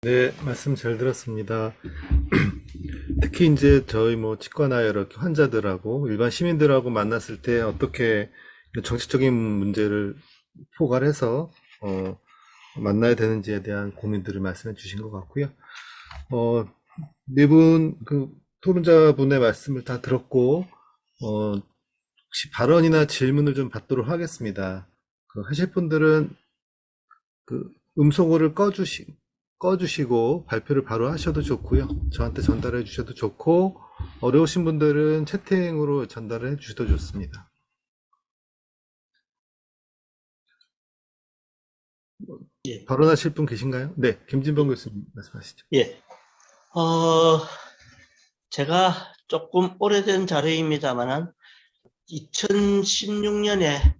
네, 말씀 잘 들었습니다. 특히 이제 저희 뭐 치과나 여러 환자들하고 일반 시민들하고 만났을 때 어떻게 정치적인 문제를 포괄해서 만나야 되는지에 대한 고민들을 말씀해 주신 것 같고요. 어, 네 분 그 토론자분의 말씀을 다 들었고 혹시 발언이나 질문을 좀 받도록 하겠습니다. 하실 분들은 그 음소거를 꺼주시고 발표를 바로 하셔도 좋고요. 저한테 전달해 주셔도 좋고, 어려우신 분들은 채팅으로 전달해 주셔도 좋습니다. 예, 발언하실 분 계신가요? 네, 김진범 교수님 말씀하시죠. 예. 어, 제가 조금 오래된 자료입니다만은 2016년에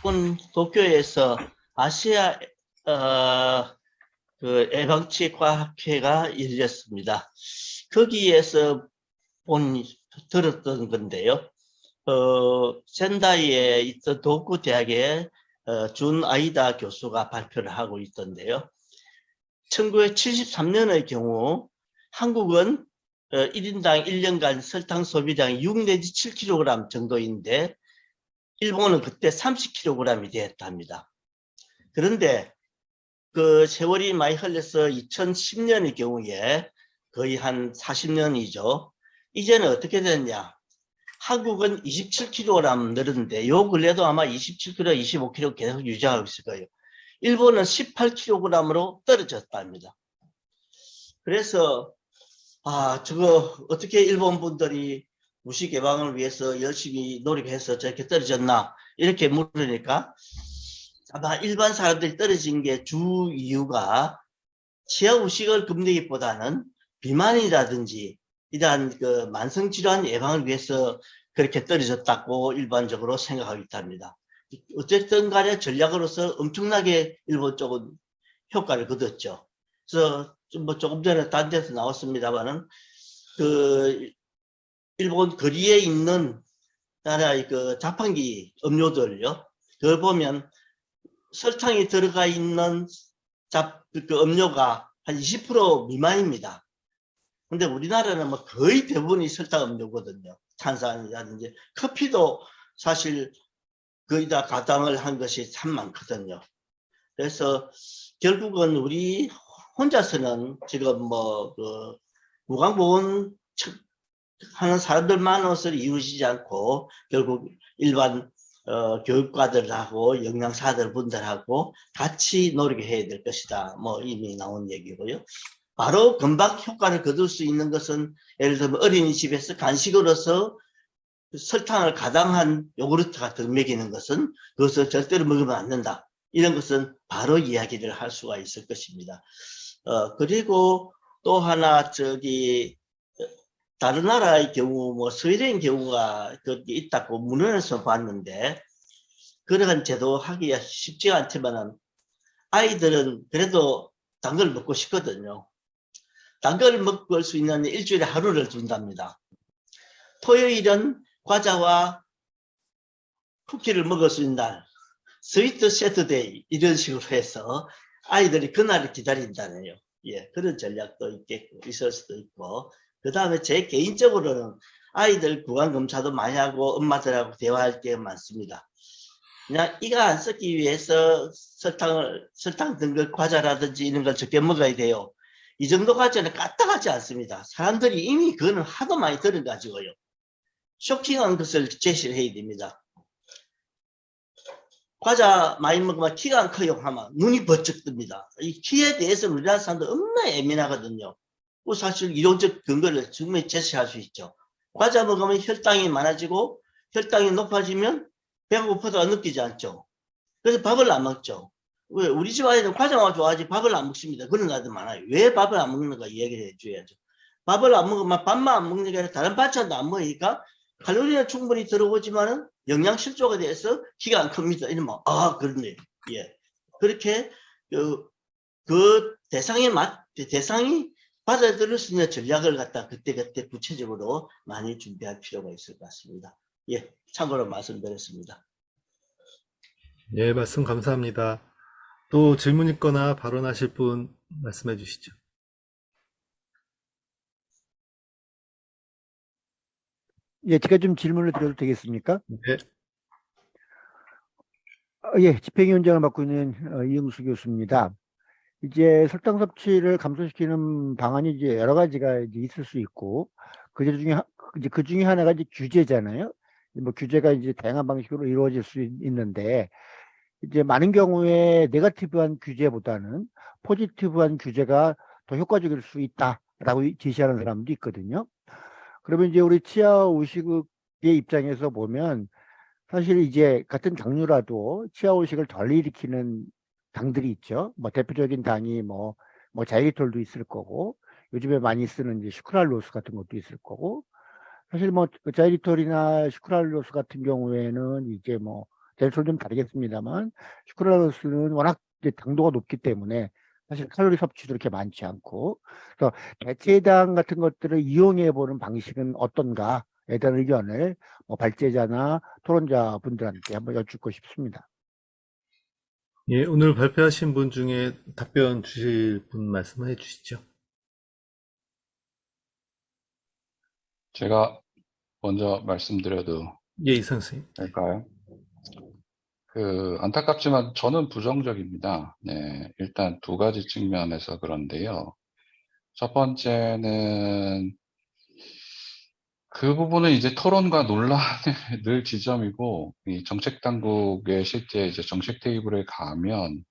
일본 도쿄에서 아시아 그 예방치과학회가 열렸습니다. 거기에서 본 들었던 건데요. 센다이에 있던 도쿄 대학의 준 아이다 교수가 발표를 하고 있던데요. 1973년의 경우 한국은 1인당 1년간 설탕 소비량이 6 내지 7kg 정도인데 일본은 그때 30kg이 되었답니다. 그런데 그 세월이 많이 흘러서 2010년의 경우에 거의 한 40년이죠. 이제는 어떻게 됐냐? 한국은 27kg 늘었는데 요 근래도 아마 27kg, 25kg 계속 유지하고 있을 거예요. 일본은 18kg으로 떨어졌답니다. 그래서 저거 어떻게 일본 분들이 무식 예방을 위해서 열심히 노력해서 저렇게 떨어졌나 이렇게 물으니까 아마 일반 사람들이 떨어진 게 주 이유가 치아 후식을 금리기보다는 비만이라든지 이러한 그 만성질환 예방을 위해서 그렇게 떨어졌다고 일반적으로 생각하고 있답니다. 어쨌든 간에 전략으로서 엄청나게 일본 쪽은 효과를 거뒀죠. 그래서 뭐 조금 전에 딴 데서 나왔습니다만은 그 일본 거리에 있는 나라의 그 자판기 음료들요. 그걸 보면 설탕이 들어가 있는 그 음료가 한 20% 미만입니다. 근데 우리나라는 뭐 거의 대부분이 설탕 음료거든요. 탄산이라든지 커피도 사실 거의 다 가당을 한 것이 참 많거든요. 그래서 결국은 우리 혼자서는 지금 뭐그 무방보건 하는 사람들만으로서 이루어지지 않고 결국 일반 교육과들하고 영양사들 분들하고 같이 노력해야 될 것이다. 뭐 이미 나온 얘기고요. 바로 금방 효과를 거둘 수 있는 것은 예를 들면 어린이집에서 간식으로서 설탕을 가당한 요구르트 같은 걸 먹이는 것은 그것을 절대로 먹으면 안 된다. 이런 것은 바로 이야기를 할 수가 있을 것입니다. 그리고 또 하나 다른 나라의 경우 뭐 스웨덴 경우가 그렇게 있다고 문헌에서 봤는데 그러한 제도 하기가 쉽지가 않지만은 아이들은 그래도 단 걸 먹고 싶거든요. 단 걸 먹을 수 있는 일주일에 하루를 준답니다. 토요일은 과자와 쿠키를 먹을 수 있는 날, 스위트 세트데이 이런 식으로 해서 아이들이 그날을 기다린다네요. 예, 그런 전략도 있겠고 있을 수도 있고 그 다음에 제 개인적으로는 아이들 구강검사도 많이 하고 엄마들하고 대화할 게 많습니다. 그냥 이가 안 썩기 위해서 설탕 등급 과자라든지 이런 걸 적게 먹어야 돼요. 이 정도 과자는 까딱하지 않습니다. 사람들이 이미 그거는 하도 많이 들어가지고요. 쇼킹한 것을 제시를 해야 됩니다. 과자 많이 먹으면 키가 안 커요 하면 눈이 번쩍 뜹니다. 이 키에 대해서는 우리나라 사람들 얼마나 예민하거든요. 사실 이론적 근거를 충분히 제시할 수 있죠. 과자 먹으면 혈당이 많아지고 혈당이 높아지면 배가 고프다고 느끼지 않죠. 그래서 밥을 안 먹죠. 왜 우리 집 아이들은 과자만 좋아하지 밥을 안 먹습니다. 그런 아이들 많아요. 왜 밥을 안 먹는가 이야기를 해줘야죠. 밥을 안 먹으면 밥만 안 먹는 게 아니라 다른 반찬도 안 먹으니까 칼로리는 충분히 들어오지만은 영양 실조가 돼서 키가 안 큽니다. 이러면 그렇네요. 예. 그렇게 그 대상이 받아들일 수 있는 전략을 갖다 그때그때 구체적으로 많이 준비할 필요가 있을 것 같습니다. 예, 참고로 말씀드렸습니다. 예, 말씀 감사합니다. 또 질문 있거나 발언하실 분 말씀해 주시죠. 예, 제가 좀 질문을 드려도 되겠습니까? 네, 예, 집행위원장을 맡고 있는 이영수 교수입니다. 이제 설탕 섭취를 감소시키는 방안이 이제 여러 가지가 이제 있을 수 있고, 이제 그 중에 하나가 이제 규제잖아요. 뭐 규제가 이제 다양한 방식으로 이루어질 수 있는데, 이제 많은 경우에 네거티브한 규제보다는 포지티브한 규제가 더 효과적일 수 있다라고 제시하는 사람도 있거든요. 그러면 이제 우리 치아 의식의 입장에서 보면 사실 이제 같은 당류라도 치아 의식을 덜 일으키는 당들이 있죠. 뭐 대표적인 당이 뭐 자이리톨도 있을 거고, 요즘에 많이 쓰는 이제 슈크랄로스 같은 것도 있을 거고, 사실 뭐그 자이리톨이나 슈크랄로스 같은 경우에는 이제 뭐 자이리톨 좀 다르겠습니다만, 슈크랄로스는 워낙 이제 당도가 높기 때문에 사실 칼로리 섭취도 그렇게 많지 않고, 그래서 대체당 같은 것들을 이용해 보는 방식은 어떤가에 대한 의견을 뭐 발제자나 토론자 분들한테 한번 여쭙고 싶습니다. 예, 오늘 발표하신 분 중에 답변 주실 분 말씀해 주시죠. 제가 먼저 말씀드려도 예, 이상 선생님. 될까요? 안타깝지만 저는 부정적입니다. 네, 일단 두 가지 측면에서 그런데요. 첫 번째는 그 부분은 이제 토론과 논란의 늘 지점이고, 이 정책 당국의 실제 이제 정책 테이블에 가면,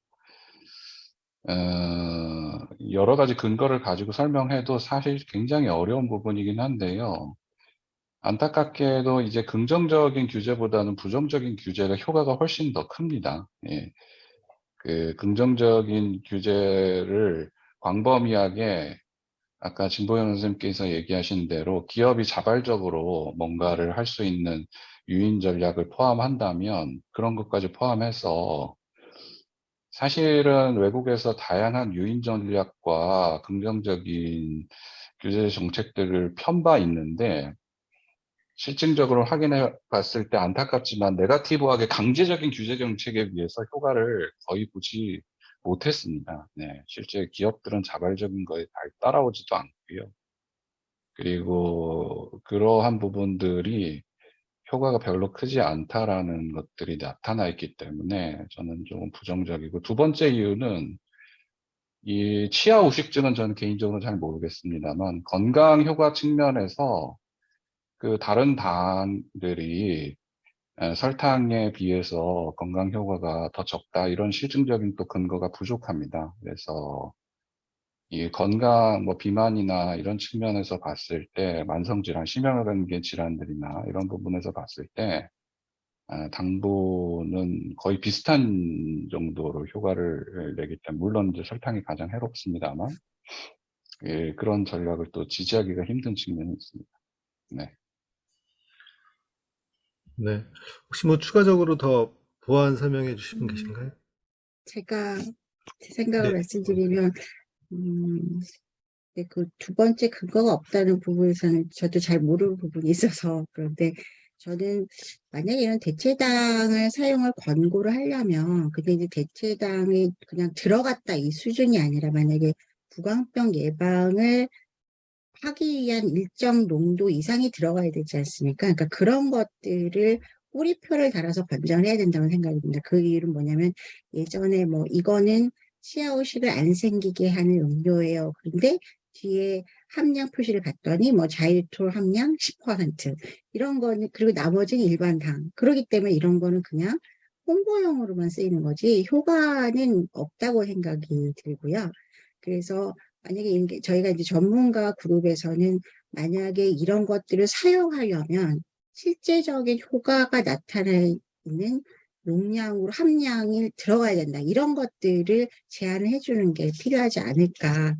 여러 가지 근거를 가지고 설명해도 사실 굉장히 어려운 부분이긴 한데요. 안타깝게도 이제 긍정적인 규제보다는 부정적인 규제가 효과가 훨씬 더 큽니다. 예. 긍정적인 규제를 광범위하게 아까 진보영 선생님께서 얘기하신 대로 기업이 자발적으로 뭔가를 할 수 있는 유인 전략을 포함한다면 그런 것까지 포함해서 사실은 외국에서 다양한 유인 전략과 긍정적인 규제 정책들을 편 바 있는데 실증적으로 확인해 봤을 때 안타깝지만 네거티브하게 강제적인 규제 정책에 비해서 효과를 거의 보지 못했습니다. 네, 실제 기업들은 자발적인 거에 잘 따라오지도 않고요. 그리고 그러한 부분들이 효과가 별로 크지 않다라는 것들이 나타나 있기 때문에 저는 조금 부정적이고 두 번째 이유는 이 치아 우식증은 저는 개인적으로 잘 모르겠습니다만 건강 효과 측면에서 다른 당들이 설탕에 비해서 건강 효과가 더 적다 이런 실증적인 또 근거가 부족합니다. 그래서 이 건강 뭐 비만이나 이런 측면에서 봤을 때 만성질환, 심혈관계 질환들이나 이런 부분에서 봤을 때 당분은 거의 비슷한 정도로 효과를 내기 때문에 물론 이제 설탕이 가장 해롭습니다만 예, 그런 전략을 또 지지하기가 힘든 측면이 있습니다. 네. 네. 혹시 뭐 추가적으로 더 보완 설명해 주실 분 음, 계신가요? 제가 제 생각을 네. 말씀드리면, 네, 그 두 번째 근거가 없다는 부분에서는 저도 잘 모르는 부분이 있어서, 그런데 저는 만약에 이런 대체당을 사용을 권고를 하려면, 근데 이제 대체당이 그냥 들어갔다 이 수준이 아니라 만약에 구강병 예방을 하기 위한 일정 농도 이상이 들어가야 되지 않습니까? 그러니까 그런 것들을 꼬리표를 달아서 권장을 해야 된다고 생각합니다. 그 이유는 뭐냐면 예전에 뭐 이거는 치아 오식을 안 생기게 하는 음료예요. 그런데 뒤에 함량 표시를 봤더니 뭐 자일톨 함량 10% 이런 거는 그리고 나머지는 일반 당. 그렇기 때문에 이런 거는 그냥 홍보용으로만 쓰이는 거지 효과는 없다고 생각이 들고요. 그래서 만약에 저희가 이제 전문가 그룹에서는 만약에 이런 것들을 사용하려면 실제적인 효과가 나타나 있는 용량으로 함량이 들어가야 된다. 이런 것들을 제안을 해주는 게 필요하지 않을까.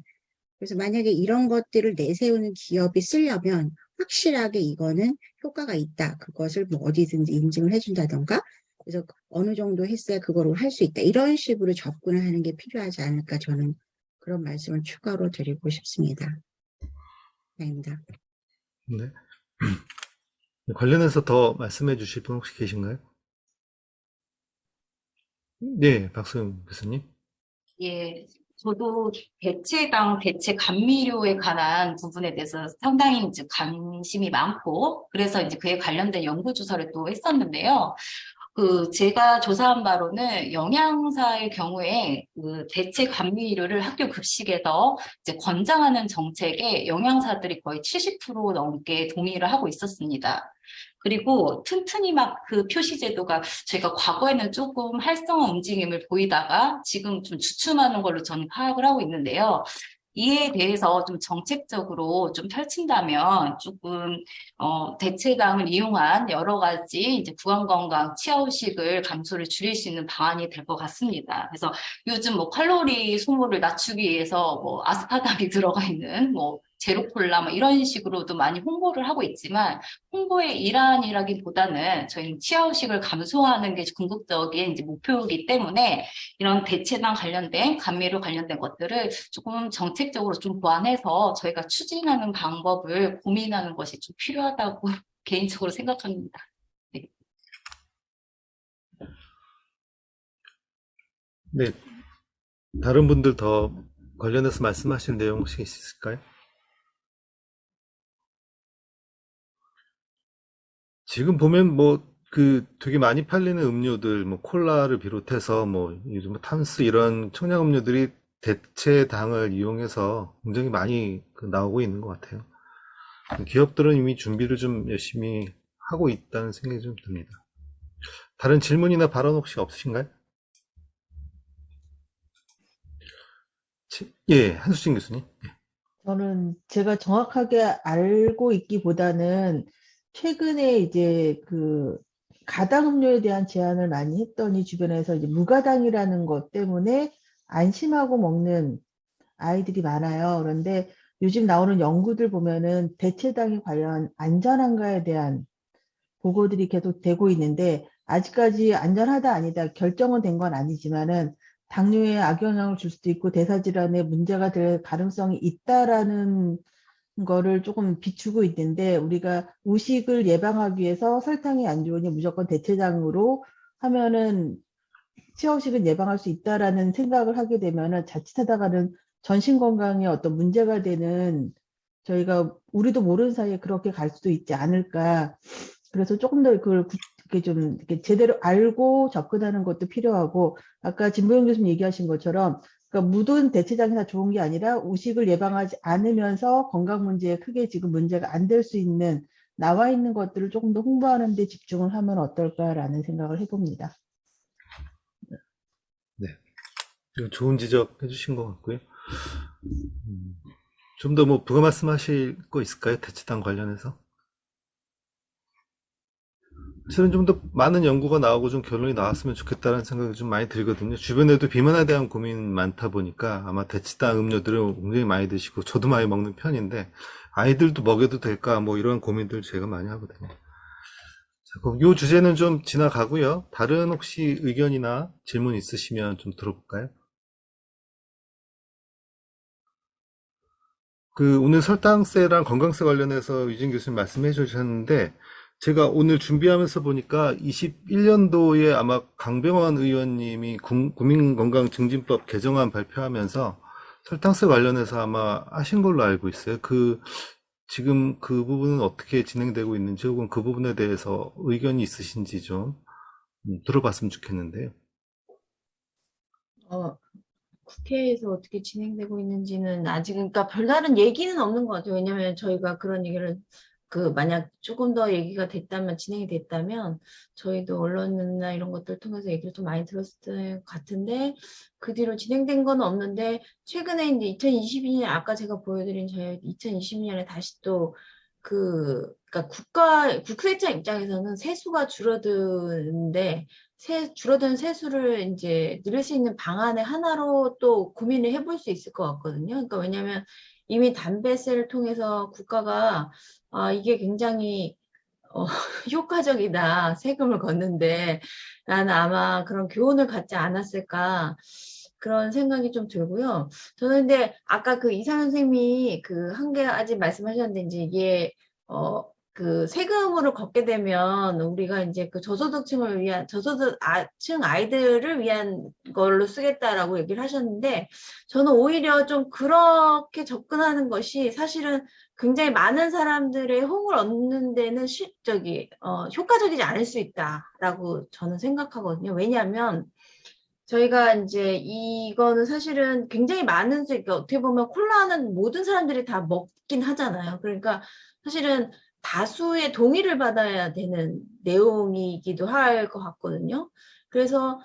그래서 만약에 이런 것들을 내세우는 기업이 쓰려면 확실하게 이거는 효과가 있다. 그것을 뭐 어디든지 인증을 해준다던가. 그래서 어느 정도 했어야 그거를 할 수 있다. 이런 식으로 접근을 하는 게 필요하지 않을까. 저는 그런 말씀을 추가로 드리고 싶습니다. 입니다. 네. 관련해서 더 말씀해 주실 분 혹시 계신가요? 네, 박소영 교수님. 예, 저도 대체당, 대체 감미료에 관한 부분에 대해서 상당히 이제 관심이 많고, 그래서 이제 그에 관련된 연구조사를 또 했었는데요. 제가 조사한 바로는 영양사의 경우에 그 대체 감미료를 학교 급식에서 이제 권장하는 정책에 영양사들이 거의 70% 넘게 동의를 하고 있었습니다. 그리고 튼튼히 막 그 표시 제도가 저희가 과거에는 조금 활성화 움직임을 보이다가 지금 좀 주춤하는 걸로 저는 파악을 하고 있는데요. 이에 대해서 좀 정책적으로 좀 펼친다면 조금 대체당을 이용한 여러 가지 이제 부안건강, 치아후식을 감소를 줄일 수 있는 방안이 될 것 같습니다. 그래서 요즘 뭐 칼로리 소모를 낮추기 위해서 뭐 아스파탐이 들어가 있는 뭐 제로콜라 뭐 이런 식으로도 많이 홍보를 하고 있지만 홍보의 일환이라기보다는 저희는 치아후식을 감소하는 게 궁극적인 이제 목표이기 때문에 이런 대체당 관련된 감미료 관련된 것들을 조금 정책적으로 좀 보완해서 저희가 추진하는 방법을 고민하는 것이 좀 필요하다고 개인적으로 생각합니다. 네. 네, 다른 분들 더 관련해서 말씀하실 내용 혹시 있을까요? 지금 보면 뭐 되게 많이 팔리는 음료들, 뭐 콜라를 비롯해서 뭐 요즘 뭐 탄수 이런 청량 음료들이 대체 당을 이용해서 굉장히 많이 나오고 있는 것 같아요. 기업들은 이미 준비를 좀 열심히 하고 있다는 생각이 좀 듭니다. 다른 질문이나 발언 혹시 없으신가요? 예, 한수진 교수님. 저는 제가 정확하게 알고 있기보다는 최근에 이제 그 가당 음료에 대한 제한을 많이 했더니 주변에서 이제 무가당이라는 것 때문에 안심하고 먹는 아이들이 많아요. 그런데 요즘 나오는 연구들 보면은 대체당에 관련 안전한가에 대한 보고들이 계속 되고 있는데 아직까지 안전하다 아니다 결정은 된 건 아니지만은 당뇨에 악영향을 줄 수도 있고 대사질환에 문제가 될 가능성이 있다라는 거를 조금 비추고 있는데 우리가 우식을 예방하기 위해서 설탕이 안 좋으니 무조건 대체당으로 하면은 치아후식은 예방할 수 있다라는 생각을 하게 되면은 자칫하다가는 전신 건강에 어떤 문제가 되는 저희가 우리도 모르는 사이에 그렇게 갈 수도 있지 않을까. 그래서 조금 더 그걸 이렇게 좀 이렇게 제대로 알고 접근하는 것도 필요하고 아까 진보영 교수님 얘기하신 것처럼 그러니까 모든 대체장이 다 좋은 게 아니라 우식을 예방하지 않으면서 건강 문제에 크게 지금 문제가 안 될 수 있는 나와 있는 것들을 조금 더 홍보하는 데 집중을 하면 어떨까라는 생각을 해봅니다. 네, 좋은 지적 해주신 것 같고요. 좀 더 뭐 부가 말씀하실 거 있을까요? 대치당 관련해서? 실은 좀 더 많은 연구가 나오고 좀 결론이 나왔으면 좋겠다는 생각이 좀 많이 들거든요. 주변에도 비만에 대한 고민 많다 보니까 아마 대치당 음료들을 굉장히 많이 드시고 저도 많이 먹는 편인데 아이들도 먹여도 될까 뭐 이런 고민들 제가 많이 하거든요. 자, 그럼 이 주제는 좀 지나가고요. 다른 혹시 의견이나 질문 있으시면 좀 들어볼까요? 오늘 설탕세랑 건강세 관련해서 유진 교수님 말씀해 주셨는데 제가 오늘 준비하면서 보니까 21년도에 아마 강병원 의원님이 국민건강증진법 개정안 발표하면서 설탕세 관련해서 아마 하신 걸로 알고 있어요. 지금 그 부분은 어떻게 진행되고 있는지 혹은 그 부분에 대해서 의견이 있으신지 좀 들어봤으면 좋겠는데요. 국회에서 어떻게 진행되고 있는지는 아직, 그러니까 별다른 얘기는 없는 것 같아요. 왜냐하면 저희가 그런 얘기를, 만약 조금 더 얘기가 됐다면, 진행이 됐다면, 저희도 언론이나 이런 것들 통해서 얘기를 좀 많이 들었을 것 같은데, 그 뒤로 진행된 건 없는데, 최근에 이제 2022년, 아까 제가 보여드린 저희 2020년에 다시 또, 그러니까 국세청 입장에서는 세수가 줄어드는데, 줄어든 세수를 이제 늘릴 수 있는 방안의 하나로 또 고민을 해볼 수 있을 것 같거든요. 그러니까 왜냐하면 이미 담배세를 통해서 국가가 이게 굉장히 효과적이다. 세금을 걷는데 나는 아마 그런 교훈을 갖지 않았을까 그런 생각이 좀 들고요. 저는 근데 아까 이상현 선생님이 한 가지 말씀하셨는데 이제 이게 그 세금으로 걷게 되면 우리가 이제 그 저소득층을 위한 저소득층 아이들을 위한 걸로 쓰겠다라고 얘기를 하셨는데 저는 오히려 좀 그렇게 접근하는 것이 사실은 굉장히 많은 사람들의 호응을 얻는 데는 효과적이지 않을 수 있다라고 저는 생각하거든요. 왜냐하면 저희가 이제 이거는 사실은 굉장히 많은 그러니까 어떻게 보면 콜라는 모든 사람들이 다 먹긴 하잖아요. 그러니까 사실은 다수의 동의를 받아야 되는 내용이기도 할 것 같거든요. 그래서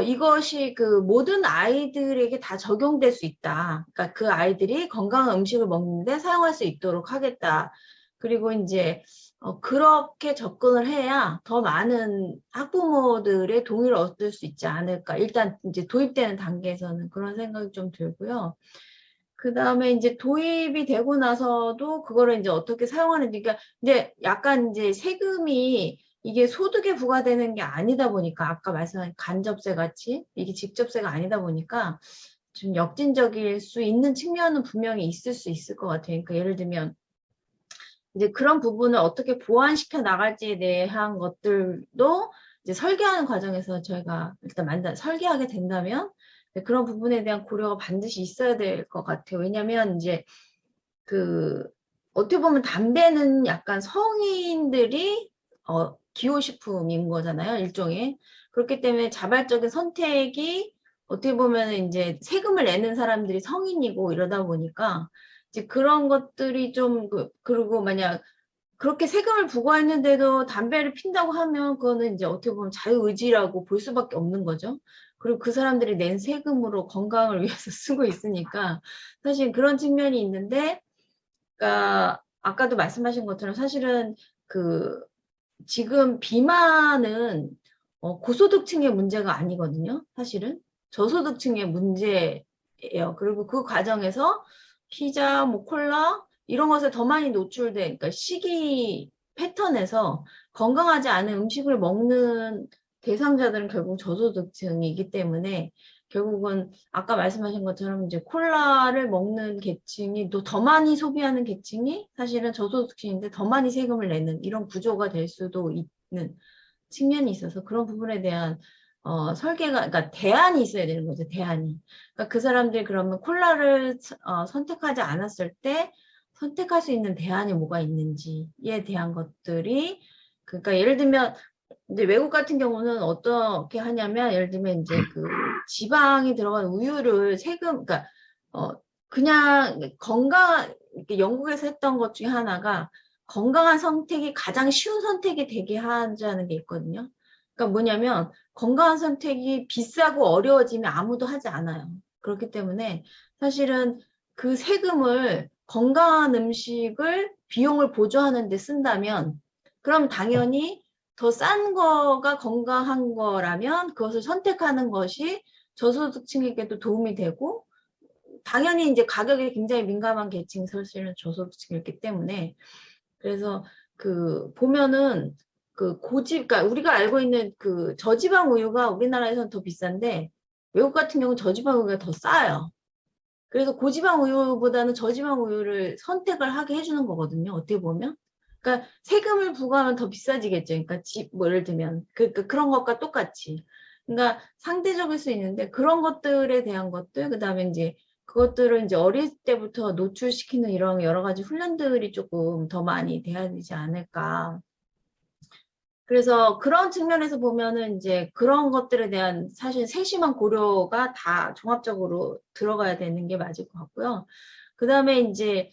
이것이 그 모든 아이들에게 다 적용될 수 있다. 그러니까 그 아이들이 건강한 음식을 먹는데 사용할 수 있도록 하겠다. 그리고 이제 그렇게 접근을 해야 더 많은 학부모들의 동의를 얻을 수 있지 않을까. 일단 이제 도입되는 단계에서는 그런 생각이 좀 들고요. 그 다음에 이제 도입이 되고 나서도 그거를 이제 어떻게 사용하는지, 그러니까 이제 약간 이제 세금이 이게 소득에 부과되는 게 아니다 보니까 아까 말씀하신 간접세 같이 이게 직접세가 아니다 보니까 좀 역진적일 수 있는 측면은 분명히 있을 수 있을 것 같아요. 그러니까 예를 들면 이제 그런 부분을 어떻게 보완시켜 나갈지에 대한 것들도 이제 설계하는 과정에서 저희가 일단 설계하게 된다면 그런 부분에 대한 고려가 반드시 있어야 될 것 같아요. 왜냐하면 이제 그 어떻게 보면 담배는 약간 성인들이 기호식품인 거잖아요, 일종의. 그렇기 때문에 자발적인 선택이 어떻게 보면 이제 세금을 내는 사람들이 성인이고 이러다 보니까 이제 그런 것들이 좀 그리고 만약 그렇게 세금을 부과했는데도 담배를 핀다고 하면 그거는 이제 어떻게 보면 자유의지라고 볼 수밖에 없는 거죠. 그리고 그 사람들이 낸 세금으로 건강을 위해서 쓰고 있으니까 사실 그런 측면이 있는데, 그러니까 아까도 말씀하신 것처럼 사실은 그 지금 비만은 고소득층의 문제가 아니거든요. 사실은 저소득층의 문제예요. 그리고 그 과정에서 피자, 뭐 콜라 이런 것에 더 많이 노출돼, 그러니까 식이 패턴에서 건강하지 않은 음식을 먹는 대상자들은 결국 저소득층이기 때문에 결국은 아까 말씀하신 것처럼 이제 콜라를 먹는 계층이 또 더 많이 소비하는 계층이 사실은 저소득층인데 더 많이 세금을 내는 이런 구조가 될 수도 있는 측면이 있어서 그런 부분에 대한 설계가, 그러니까 대안이 있어야 되는 거죠, 대안이. 그러니까 그 사람들이 그러면 콜라를 선택하지 않았을 때 선택할 수 있는 대안이 뭐가 있는지에 대한 것들이, 그러니까 예를 들면 이제 외국 같은 경우는 어떻게 하냐면 예를 들면 이제 그 지방이 들어간 우유를 그러니까 그냥 이렇게 영국에서 했던 것 중에 하나가 건강한 선택이 가장 쉬운 선택이 되게 하자는 게 있거든요. 그러니까 뭐냐면 건강한 선택이 비싸고 어려워지면 아무도 하지 않아요. 그렇기 때문에 사실은 그 세금을 건강한 음식을 비용을 보조하는 데 쓴다면 그럼 당연히 더 싼 거가 건강한 거라면 그것을 선택하는 것이 저소득층에게도 도움이 되고 당연히 이제 가격에 굉장히 민감한 계층이 사실은 저소득층이기 때문에 그래서 그 보면은 그러니까 우리가 알고 있는 그 저지방 우유가 우리나라에서는 더 비싼데 외국 같은 경우는 저지방 우유가 더 싸요. 그래서 고지방 우유보다는 저지방 우유를 선택을 하게 해주는 거거든요. 어떻게 보면. 그러니까 세금을 부과하면 더 비싸지겠죠. 그러니까 뭐 예를 들면 그런 것과 똑같이. 그러니까 상대적일 수 있는데 그런 것들에 대한 것들, 그다음에 이제 그것들을 이제 어릴 때부터 노출시키는 이런 여러 가지 훈련들이 조금 더 많이 돼야 되지 않을까. 그래서 그런 측면에서 보면은 이제 그런 것들에 대한 사실 세심한 고려가 다 종합적으로 들어가야 되는 게 맞을 것 같고요. 그 다음에 이제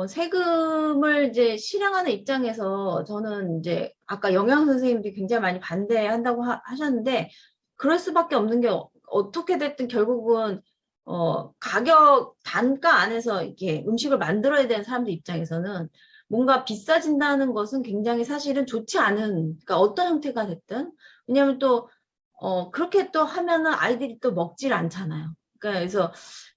세금을 이제 실행하는 입장에서 저는 이제 아까 영양 선생님들이 굉장히 많이 반대한다고 하셨는데 그럴 수밖에 없는 게 어떻게 됐든 결국은 가격 단가 안에서 이렇게 음식을 만들어야 되는 사람들 입장에서는 뭔가 비싸진다는 것은 굉장히 사실은 좋지 않은, 그러니까 어떤 형태가 됐든, 왜냐하면 또 그렇게 또 하면은 아이들이 또 먹질 않잖아요. 그러니까 그래서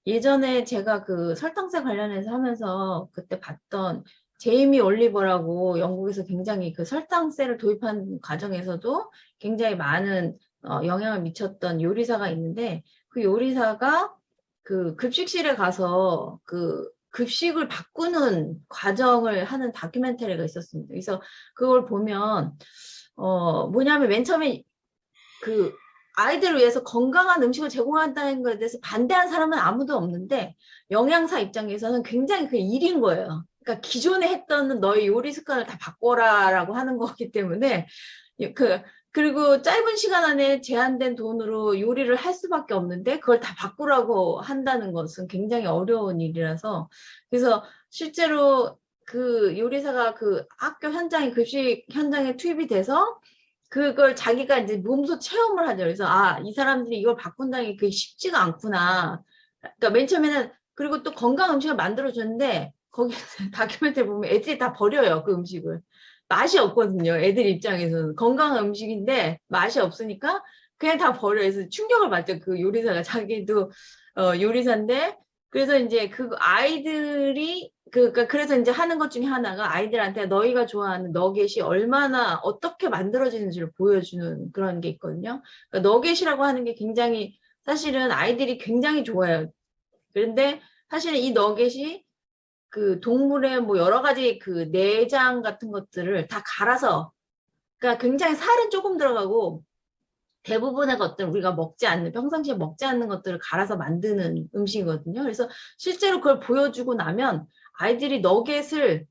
예전에 제가 그 설탕세 관련해서 하면서 그때 봤던 제이미 올리버라고 영국에서 굉장히 그 설탕세를 도입한 과정에서도 굉장히 많은 영향을 미쳤던 요리사가 있는데 그 요리사가 그 급식실에 가서 그 급식을 바꾸는 과정을 하는 다큐멘터리가 있었습니다. 그래서 그걸 보면, 뭐냐면 맨 처음에 그 아이들을 위해서 건강한 음식을 제공한다는 것에 대해서 반대한 사람은 아무도 없는데 영양사 입장에서는 굉장히 그게 일인 거예요. 그러니까 기존에 했던 너의 요리 습관을 다 바꿔라라고 하는 거기 때문에 그리고 짧은 시간 안에 제한된 돈으로 요리를 할 수밖에 없는데 그걸 다 바꾸라고 한다는 것은 굉장히 어려운 일이라서 그래서 실제로 그 요리사가 그 학교 현장에 급식 현장에 투입이 돼서 그걸 자기가 이제 몸소 체험을 하죠. 그래서 이 사람들이 이걸 바꾼다는 게 그게 쉽지가 않구나. 그러니까 맨 처음에는 그리고 또 건강 음식을 만들어줬는데 거기 다큐멘터리 보면 애들이 다 버려요. 그 음식을. 맛이 없거든요. 애들 입장에서는. 건강한 음식인데 맛이 없으니까 그냥 다 버려요. 그래서 충격을 받죠. 그 요리사가. 자기도 요리사인데 그래서 이제 그 아이들이 그래서 이제 하는 것 중에 하나가 아이들한테 너희가 좋아하는 너겟이 얼마나 어떻게 만들어지는지를 보여주는 그런 게 있거든요. 그러니까 너겟이라고 하는 게 굉장히 사실은 아이들이 굉장히 좋아해요. 그런데 사실은 이 너겟이 그 동물의 뭐 여러 가지 그 내장 같은 것들을 다 갈아서 그러니까 굉장히 살은 조금 들어가고 대부분의 것들 우리가 먹지 않는 평상시에 먹지 않는 것들을 갈아서 만드는 음식이거든요. 그래서 실제로 그걸 보여주고 나면 아이들이 너겟을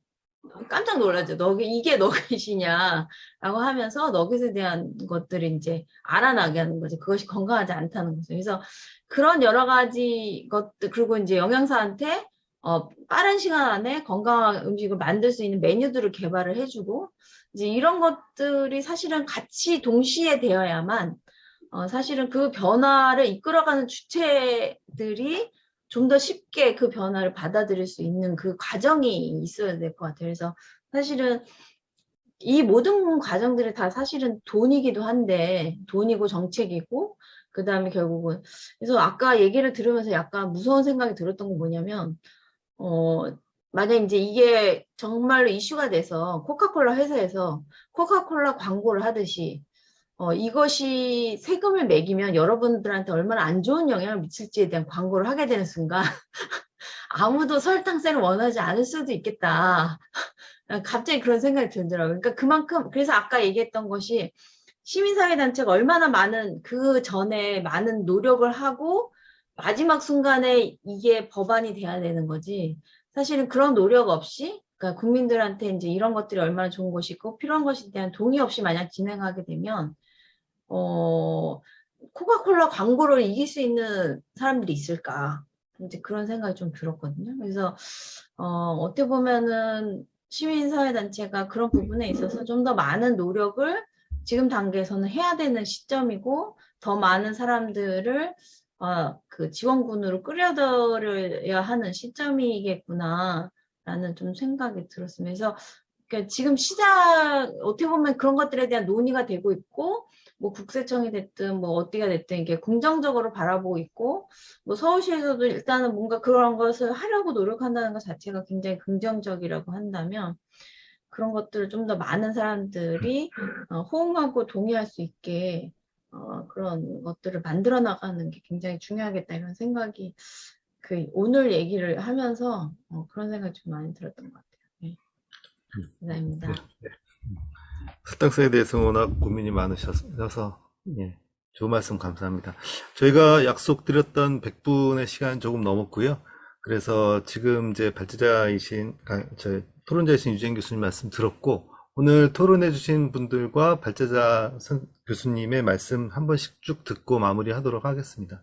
깜짝 놀라죠. 이게 너겟이냐라고 하면서 너겟에 대한 것들을 이제 알아나게 하는 거죠. 그것이 건강하지 않다는 거죠. 그래서 그런 여러 가지 것들 그리고 이제 영양사한테 빠른 시간 안에 건강한 음식을 만들 수 있는 메뉴들을 개발을 해주고 이제 이런 것들이 사실은 같이 동시에 되어야만 사실은 그 변화를 이끌어가는 주체들이 좀 더 쉽게 그 변화를 받아들일 수 있는 그 과정이 있어야 될 것 같아요. 그래서 사실은 이 모든 과정들이 다 사실은 돈이기도 한데 돈이고 정책이고 그 다음에 결국은 그래서 아까 얘기를 들으면서 약간 무서운 생각이 들었던 건 뭐냐면 만약 이제 이게 정말로 이슈가 돼서 코카콜라 회사에서 코카콜라 광고를 하듯이 이것이 세금을 매기면 여러분들한테 얼마나 안 좋은 영향을 미칠지에 대한 광고를 하게 되는 순간 아무도 설탕세를 원하지 않을 수도 있겠다. 갑자기 그런 생각이 들더라고요. 그러니까 그만큼 그래서 아까 얘기했던 것이 시민사회단체가 얼마나 많은 그 전에 많은 노력을 하고 마지막 순간에 이게 법안이 돼야 되는 거지. 사실은 그런 노력 없이 그러니까 국민들한테 이제 이런 것들이 얼마나 좋은 것이고 필요한 것에 대한 동의 없이 만약 진행하게 되면 코카콜라 광고를 이길 수 있는 사람들이 있을까? 이제 그런 생각이 좀 들었거든요. 그래서 어떻게 보면은 시민사회단체가 그런 부분에 있어서 좀 더 많은 노력을 지금 단계에서는 해야 되는 시점이고 더 많은 사람들을 그 지원군으로 끌어들여야 하는 시점이겠구나라는 좀 생각이 들었습니다. 그래서 그러니까 지금 어떻게 보면 그런 것들에 대한 논의가 되고 있고 뭐 국세청이 됐든 뭐 어디가 됐든 이게 긍정적으로 바라보고 있고 뭐 서울시에서도 일단은 뭔가 그런 것을 하려고 노력한다는 것 자체가 굉장히 긍정적이라고 한다면 그런 것들을 좀 더 많은 사람들이 호응하고 동의할 수 있게 그런 것들을 만들어 나가는 게 굉장히 중요하겠다 이런 생각이 오늘 얘기를 하면서 그런 생각이 좀 많이 들었던 것 같아요. 네. 감사합니다. 네. 설탕세에 대해서 워낙 고민이 많으셔서 예, 좋은 말씀 감사합니다. 저희가 약속드렸던 100분의 시간 조금 넘었고요. 그래서 지금 이제 발제자이신 토론자이신 유재인 교수님 말씀 들었고 오늘 토론해주신 분들과 발제자 교수님의 말씀 한 번씩 쭉 듣고 마무리하도록 하겠습니다.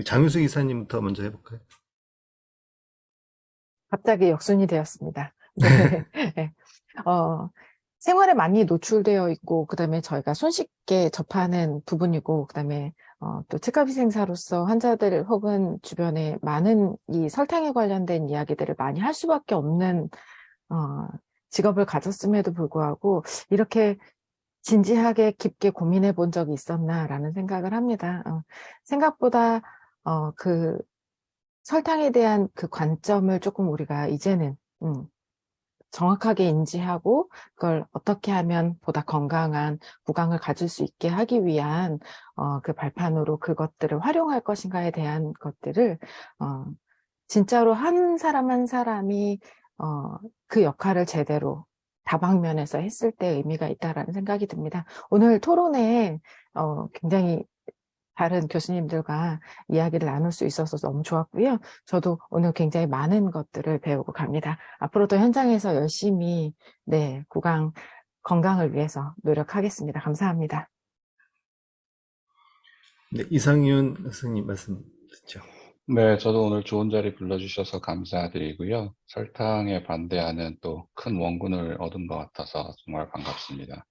장윤수 이사님부터 먼저 해볼까요? 갑자기 역순이 되었습니다. 네. 네. 생활에 많이 노출되어 있고, 그 다음에 저희가 손쉽게 접하는 부분이고, 그 다음에 또 특가비생사로서 환자들 혹은 주변에 많은 이 설탕에 관련된 이야기들을 많이 할 수밖에 없는 직업을 가졌음에도 불구하고 이렇게 진지하게 깊게 고민해 본 적이 있었나라는 생각을 합니다. 생각보다 그 설탕에 대한 그 관점을 조금 우리가 이제는 정확하게 인지하고 그걸 어떻게 하면 보다 건강한 구강을 가질 수 있게 하기 위한 그 발판으로 그것들을 활용할 것인가에 대한 것들을 진짜로 한 사람 한 사람이 그 역할을 제대로 다방면에서 했을 때 의미가 있다라는 생각이 듭니다. 오늘 토론에 굉장히 다른 교수님들과 이야기를 나눌 수 있어서 너무 좋았고요. 저도 오늘 굉장히 많은 것들을 배우고 갑니다. 앞으로도 현장에서 열심히 구강 건강을 위해서 노력하겠습니다. 감사합니다. 네, 이상윤 교수님 말씀 듣죠. 네, 저도 오늘 좋은 자리 불러주셔서 감사드리고요. 설탕에 반대하는 또 큰 원군을 얻은 것 같아서 정말 반갑습니다.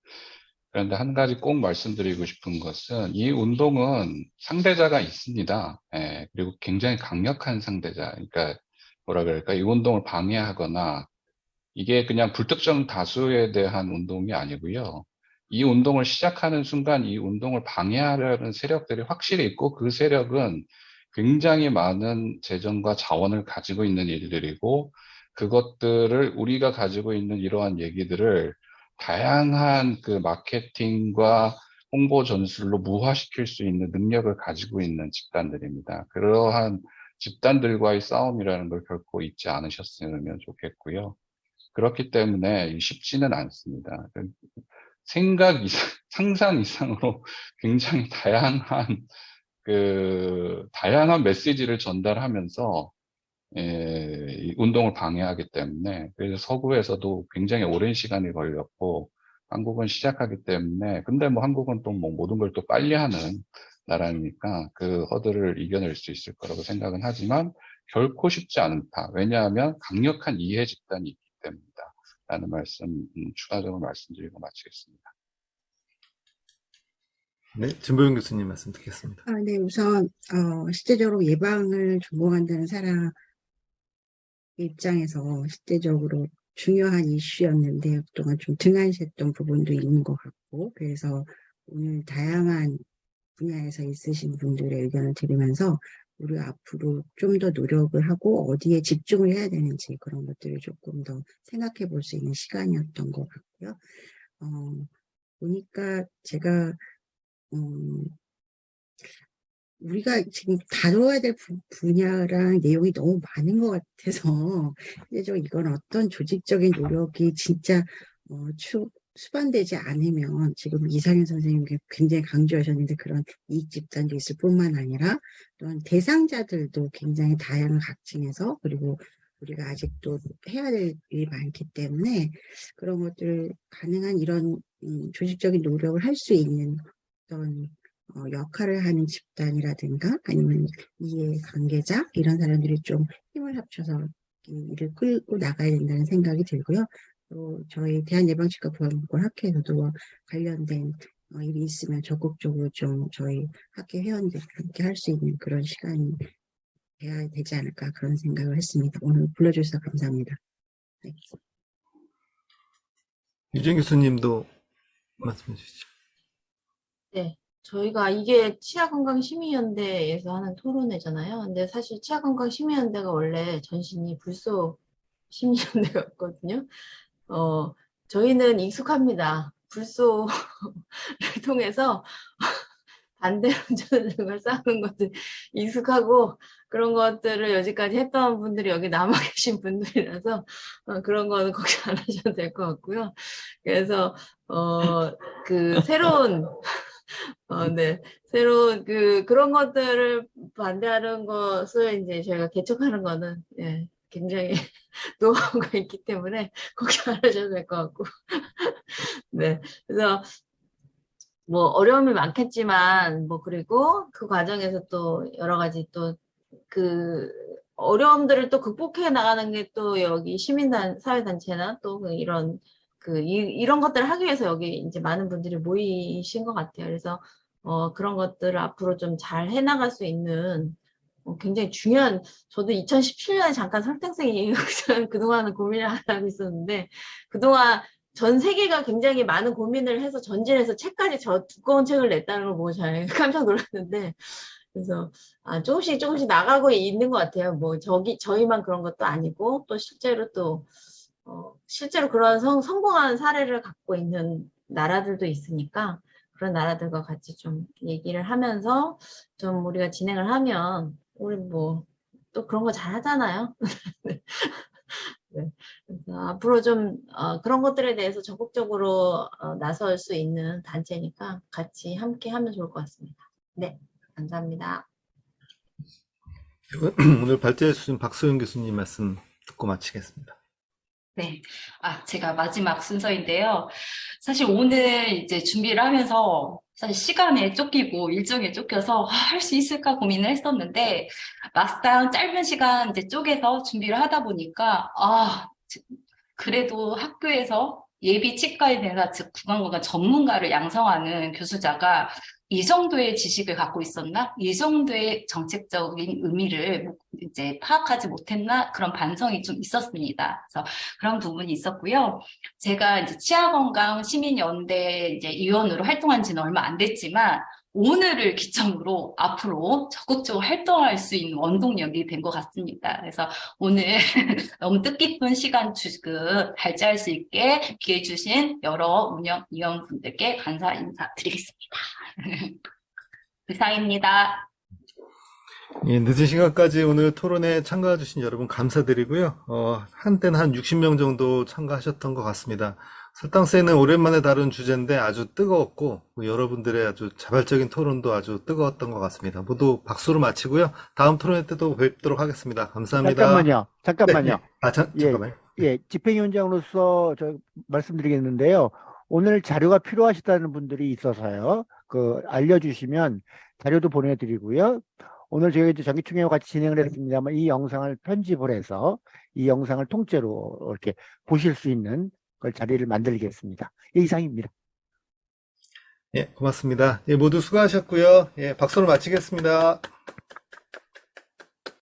그런데 한 가지 꼭 말씀드리고 싶은 것은 이 운동은 상대자가 있습니다. 예, 그리고 굉장히 강력한 상대자. 그러니까 뭐라 그럴까? 이 운동을 방해하거나 이게 그냥 불특정 다수에 대한 운동이 아니고요. 이 운동을 시작하는 순간 이 운동을 방해하려는 세력들이 확실히 있고 그 세력은 굉장히 많은 재정과 자원을 가지고 있는 일들이고 그것들을 우리가 가지고 있는 이러한 얘기들을 다양한 그 마케팅과 홍보 전술로 무화시킬 수 있는 능력을 가지고 있는 집단들입니다. 그러한 집단들과의 싸움이라는 걸 결코 잊지 않으셨으면 좋겠고요. 그렇기 때문에 쉽지는 않습니다. 생각 이상, 상상 이상으로 굉장히 다양한 메시지를 전달하면서 이 운동을 방해하기 때문에 그래서 서구에서도 굉장히 오랜 시간이 걸렸고 한국은 시작하기 때문에 근데 뭐 한국은 또 뭐 모든 걸 또 빨리 하는 나라니까 그 허들을 이겨낼 수 있을 거라고 생각은 하지만 결코 쉽지 않다. 왜냐하면 강력한 이해 집단이 있기 때문이다. 라는 말씀 추가적으로 말씀드리고 마치겠습니다. 네, 진보영 교수님 말씀 듣겠습니다. 네, 우선 실제적으로 예방을 전공한다는 사람 입장에서 실제적으로 중요한 이슈였는데 그동안 좀 등한시했던 부분도 있는 것 같고 그래서 오늘 다양한 분야에서 있으신 분들의 의견을 들으면서 우리가 앞으로 좀 더 노력을 하고 어디에 집중을 해야 되는지 그런 것들을 조금 더 생각해 볼 수 있는 시간이었던 것 같고요. 보니까 제가 우리가 지금 다뤄야 될 분야랑 내용이 너무 많은 것 같아서 실제적으로 이건 어떤 조직적인 노력이 진짜 수반되지 않으면 지금 이상현 선생님께 굉장히 강조하셨는데 그런 이익 집단도 있을 뿐만 아니라 또한 대상자들도 굉장히 다양한 각층에서 그리고 우리가 아직도 해야 될 일이 많기 때문에 그런 것들을 가능한 이런 조직적인 노력을 할 수 있는 어떤 역할을 하는 집단이라든가 아니면 이해 관계자 이런 사람들이 좀 힘을 합쳐서 이 일을 끌고 나가야 된다는 생각이 들고요. 또 저희 대한예방치과보건학회에서도 관련된 일이 있으면 적극적으로 좀 저희 학회 회원들과 함께 할 수 있는 그런 시간이 돼야 되지 않을까 그런 생각을 했습니다. 오늘 불러주셔서 감사합니다. 네. 유진 교수님도 말씀해 주시죠. 네. 저희가 이게 치아건강심의연대에서 하는 토론회잖아요. 근데 사실 치아건강심의연대가 원래 전신이 불소 심의연대였거든요. 저희는 익숙합니다. 불소를 통해서 반대론전을 쌓는 것들 익숙하고 그런 것들을 여지까지 했던 분들이 여기 남아 계신 분들이라서 그런 거는 걱정 안 하셔도 될 것 같고요. 그래서 새로운 새로운 그런 것들을 반대하는 것을 이제 저희가 개척하는 거는 굉장히 노하우가 있기 때문에 걱정 안 하셔도 될 것 같고 네, 그래서 뭐 어려움이 많겠지만 뭐 그리고 그 과정에서 또 여러 가지 또 그 어려움들을 또 극복해 나가는 게 또 여기 사회단체나 또 이런 것들을 하기 위해서 여기 이제 많은 분들이 모이신 것 같아요. 그래서 그런 것들을 앞으로 좀 잘 해나갈 수 있는 굉장히 중요한, 저도 2017년에 잠깐 설탕생이 그동안은 고민을 안 하고 있었는데 그동안 전 세계가 굉장히 많은 고민을 해서 전진해서 책까지 저 두꺼운 책을 냈다는 걸 보고 잘 깜짝 놀랐는데 그래서 조금씩 나가고 있는 것 같아요. 뭐 저희만 그런 것도 아니고 또 실제로 그런 성공한 사례를 갖고 있는 나라들도 있으니까 그런 나라들과 같이 좀 얘기를 하면서 좀 우리가 진행을 하면 우리 뭐 또 그런 거 잘하잖아요. 네. 그래서 앞으로 좀 그런 것들에 대해서 적극적으로 나설 수 있는 단체니까 같이 함께 하면 좋을 것 같습니다. 네, 감사합니다. 오늘 발제해 주신 박소영 교수님 말씀 듣고 마치겠습니다. 네. 제가 마지막 순서인데요. 사실 오늘 이제 준비를 하면서 사실 시간에 쫓기고 일정에 쫓겨서 할 수 있을까 고민을 했었는데 막상 짧은 시간 이제 쪼개서 준비를 하다 보니까 그래도 학교에서 예비 치과의 대사, 즉 구강건강 전문가를 양성하는 교수자가 이 정도의 지식을 갖고 있었나? 이 정도의 정책적인 의미를 이제 파악하지 못했나? 그런 반성이 좀 있었습니다. 그래서 그런 부분이 있었고요. 제가 이제 치아건강 시민연대 이제 위원으로 활동한 지는 얼마 안 됐지만 오늘을 기점으로 앞으로 적극적으로 활동할 수 있는 원동력이 된 것 같습니다. 그래서 오늘 너무 뜻깊은 시간 발제할 수 있게 기회 주신 여러 운영위원분들께 감사 인사드리겠습니다. 이상입니다. 예, 늦은 시간까지 오늘 토론에 참가해 주신 여러분 감사드리고요. 한때는 한 60명 정도 참가하셨던 것 같습니다. 설탕세는 오랜만에 다룬 주제인데 아주 뜨거웠고 여러분들의 아주 자발적인 토론도 아주 뜨거웠던 것 같습니다. 모두 박수로 마치고요. 다음 토론회 때도 뵙도록 하겠습니다. 감사합니다. 잠깐만요. 네. 잠깐만요. 예, 집행위원장으로서 저 말씀드리겠는데요. 오늘 자료가 필요하시다는 분들이 있어서요. 알려주시면 자료도 보내드리고요. 오늘 저희가 이제 정기총회와 같이 진행을 했습니다만 이 영상을 편집을 해서 이 영상을 통째로 이렇게 보실 수 있는 그 자리를 만들겠습니다. 이상입니다. 예, 고맙습니다. 예, 모두 수고하셨고요. 예, 박수로 마치겠습니다.